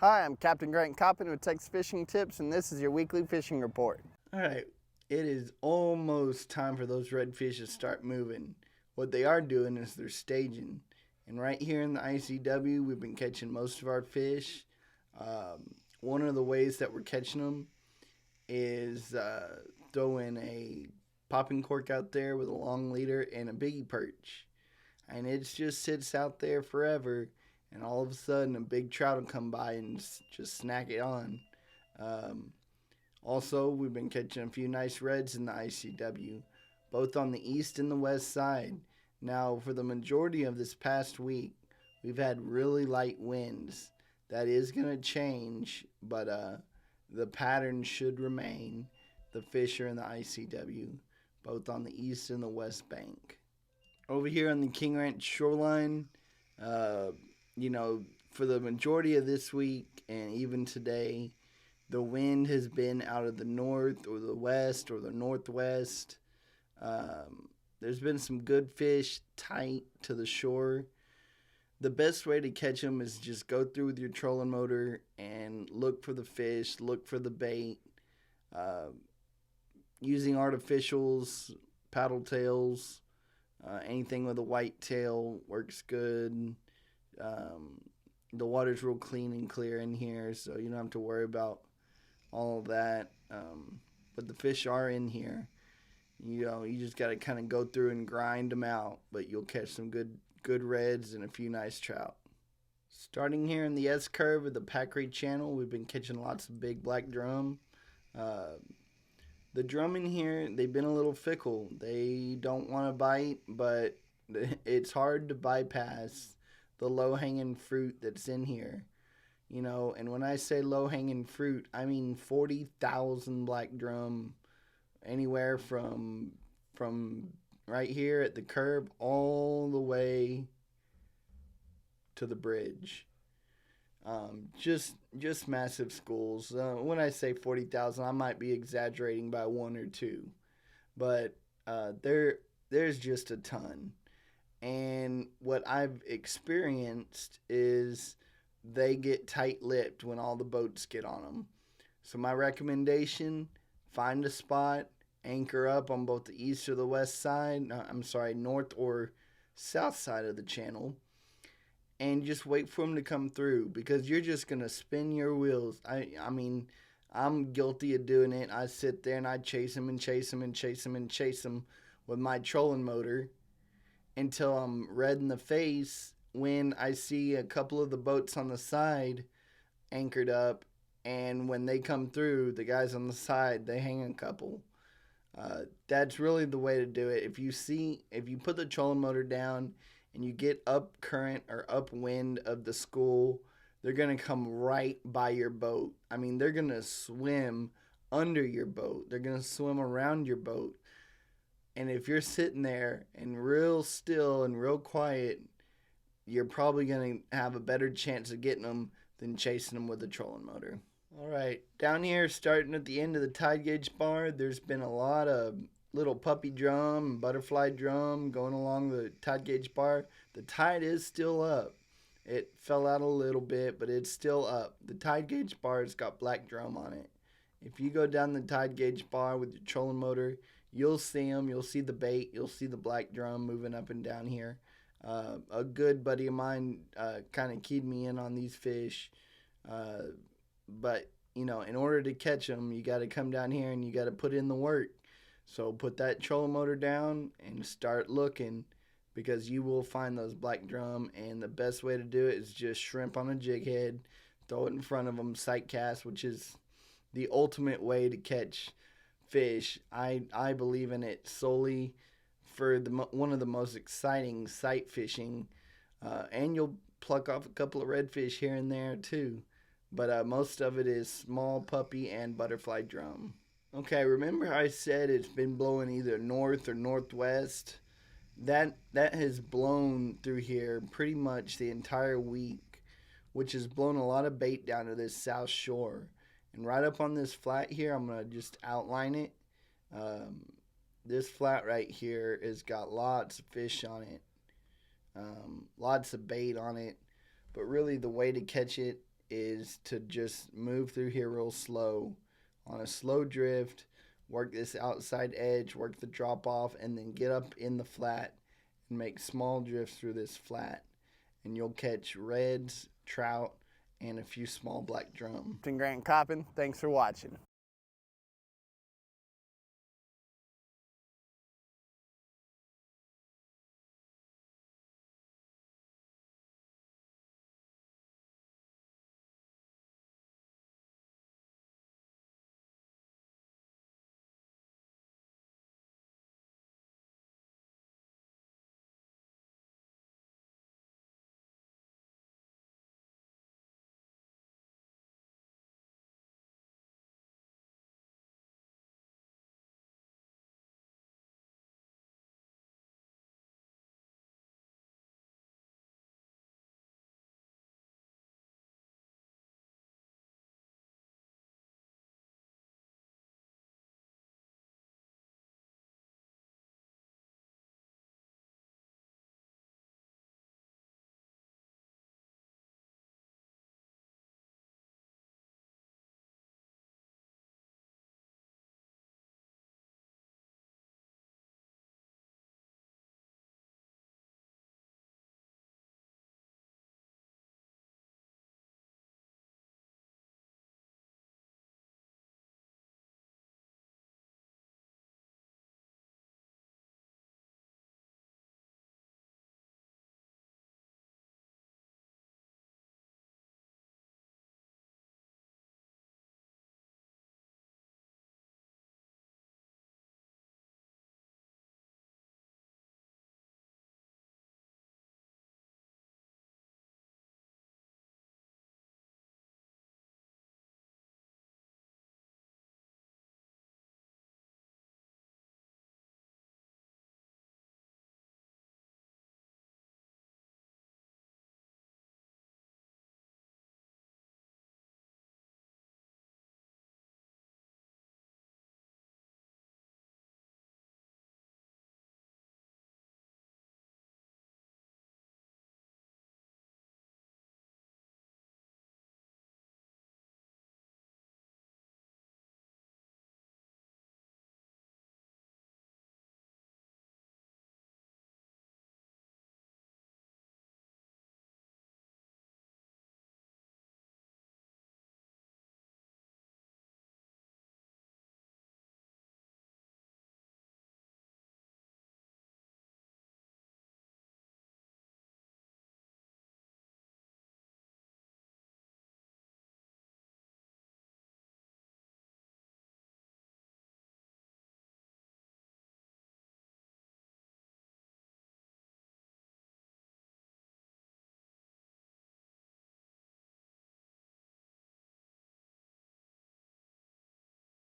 Hi, I'm Captain Grant Coppin with Texas Fishing Tips, and this is your weekly fishing report. All right, it is almost time for those redfish to start moving. What they are doing is they're staging. And right here in the ICW, we've been catching most of our fish. One of the ways that we're catching them is throwing a popping cork out there with a long leader and a biggie perch. And it just sits out there forever, and all of a sudden a big trout will come by and just snack it on. Um, Also, we've been catching a few nice reds in the ICW, both on the east and the west side. Now, for the majority of this past week, we've had really light winds. That is going to change, but the pattern should remain. The fish are in the ICW, both on the east and the west bank. Over here on the King Ranch shoreline, uh, you know, for the majority of this week and even today, the wind has been out of the north or the west or the northwest. There's been some good fish tight to the shore. The best way to catch them is just go through with your trolling motor and look for the fish, look for the bait. Uh, Using artificials, paddle tails, anything with a white tail works good. Um, the water's real clean and clear in here, so you don't have to worry about all of that. But the fish are in here. You just got to kind of go through and grind them out, but you'll catch some good reds and a few nice trout. Starting here in the S curve of the Packery Channel, we've been catching lots of big black drum. Uh, the drum in here, they've been a little fickle. They don't want to bite, but it's hard to bypass the low hanging fruit that's in here. And when I say low hanging fruit, I mean 40,000 black drum, anywhere from right here at the curb all the way to the bridge. Just massive schools. When I say 40,000, I might be exaggerating by one or two, but there's just a ton. And what I've experienced is they get tight-lipped when all the boats get on them. So my recommendation, find a spot, anchor up on both the east or the west side, north or south side of the channel, and just wait for them to come through, because you're just going to spin your wheels. I mean, I'm guilty of doing it. I sit there and I chase them and chase them and chase them and chase them with my trolling motor until I'm red in the face when I see a couple of the boats on the side anchored up, and when they come through, the guys on the side, they hang a couple. That's really the way to do it. If you put the trolling motor down and you get up current or upwind of the school, they're going to come right by your boat. I mean, they're going to swim under your boat. They're going to swim around your boat. And if you're sitting there and real still and real quiet, you're probably going to have a better chance of getting them than chasing them with a trolling motor. All right, down here, starting at the end of the tide gauge bar, there's been a lot of little puppy drum and butterfly drum going along the tide gauge bar. The tide is still up. It fell out a little bit, but it's still up. The tide gauge bar has got black drum on it. If you go down the tide gauge bar with your trolling motor, you'll see them. You'll see the bait. You'll see the black drum moving up and down here. A good buddy of mine kind of keyed me in on these fish. But, in order to catch them, you got to come down here and you got to put in the work. So put that trolling motor down and start looking, because you will find those black drum. And the best way to do it is just shrimp on a jig head, throw it in front of them, sight cast, which is the ultimate way to catch fish. I believe in it solely for one of the most exciting sight fishing, and you'll pluck off a couple of redfish here and there too, but most of it is small puppy and butterfly drum. Okay, remember how I said it's been blowing either north or northwest? That has blown through here pretty much the entire week, which has blown a lot of bait down to this south shore. And right up on this flat here, I'm going to just outline it. This flat right here has got lots of fish on it, lots of bait on it. But really the way to catch it is to just move through here real slow on a slow drift, work this outside edge, work the drop off, and then get up in the flat and make small drifts through this flat. And you'll catch reds, trout, and a few small black drum. Grant Coppin, thanks for watching.